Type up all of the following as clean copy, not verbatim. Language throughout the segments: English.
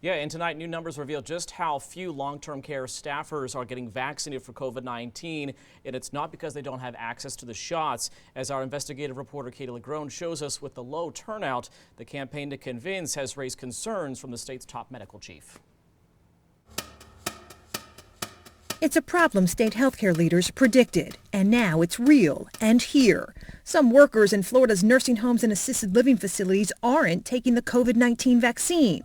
Yeah, and tonight new numbers reveal just how few long-term care staffers are getting vaccinated for COVID-19, and it's not because they don't have access to the shots. As our investigative reporter Katie LeGrone shows us, with the low turnout, the campaign to convince has raised concerns from the state's top medical chief. It's a problem state healthcare leaders predicted, and now it's real and here. Some workers in Florida's nursing homes and assisted living facilities aren't taking the COVID-19 vaccine.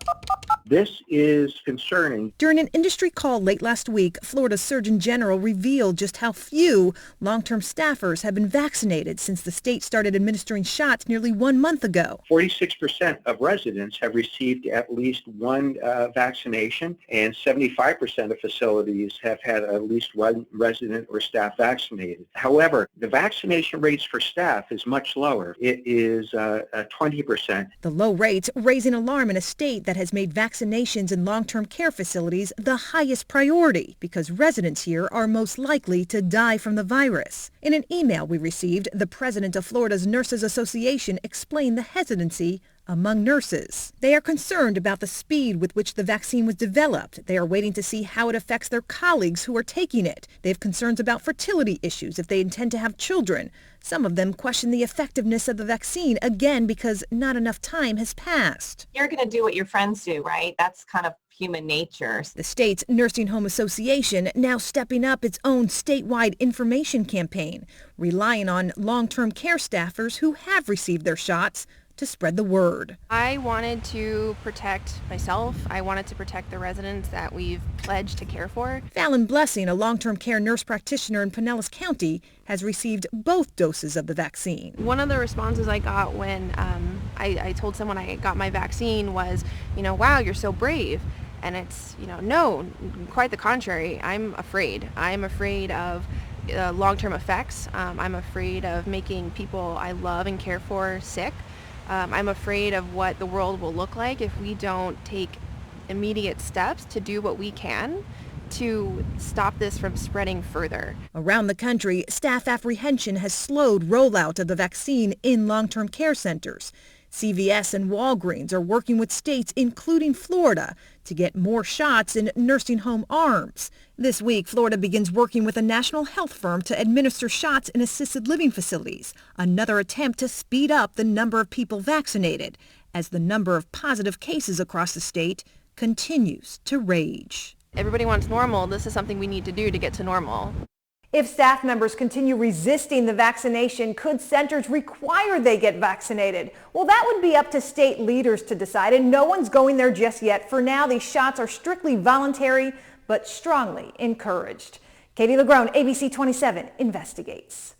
This is concerning. During an industry call late last week, Florida's Surgeon General revealed just how few long-term staffers have been vaccinated since the state started administering shots nearly 1 month ago. 46% of residents have received at least one vaccination, and 75% of facilities have had at least one resident or staff vaccinated. However, the vaccination rates for staff is much lower. It is 20%. The low rates raising alarm in a state that has made vaccinations in long-term care facilities the highest priority because residents here are most likely to die from the virus. In an email we received, the president of Florida's Nurses Association explained the hesitancy among nurses. They are concerned about the speed with which the vaccine was developed. They are waiting to see how it affects their colleagues who are taking it. They have concerns about fertility issues if they intend to have children. Some of them question the effectiveness of the vaccine, again, because not enough time has passed. You're going to do what your friends do, right? That's kind of human nature. The state's Nursing Home Association now stepping up its own statewide information campaign, relying on long-term care staffers who have received their shots to spread the word. I wanted to protect myself. I wanted to protect the residents that we've pledged to care for. Fallon Blessing, a long-term care nurse practitioner in Pinellas County, has received both doses of the vaccine. One of the responses I got when I told someone I got my vaccine was, wow, you're so brave. And it's, no, quite the contrary. I'm afraid. I'm afraid of long-term effects. I'm afraid of making people I love and care for sick. I'm afraid of what the world will look like if we don't take immediate steps to do what we can to stop this from spreading further. Around the country, staff apprehension has slowed rollout of the vaccine in long-term care centers. CVS and Walgreens are working with states, including Florida, to get more shots in nursing home arms. This week, Florida begins working with a national health firm to administer shots in assisted living facilities, another attempt to speed up the number of people vaccinated as the number of positive cases across the state continues to rage. Everybody wants normal. This is something we need to do to get to normal. If staff members continue resisting the vaccination, could centers require they get vaccinated? Well, that would be up to state leaders to decide, and no one's going there just yet. For now, these shots are strictly voluntary, but strongly encouraged. Katie LeGrone, ABC 27, investigates.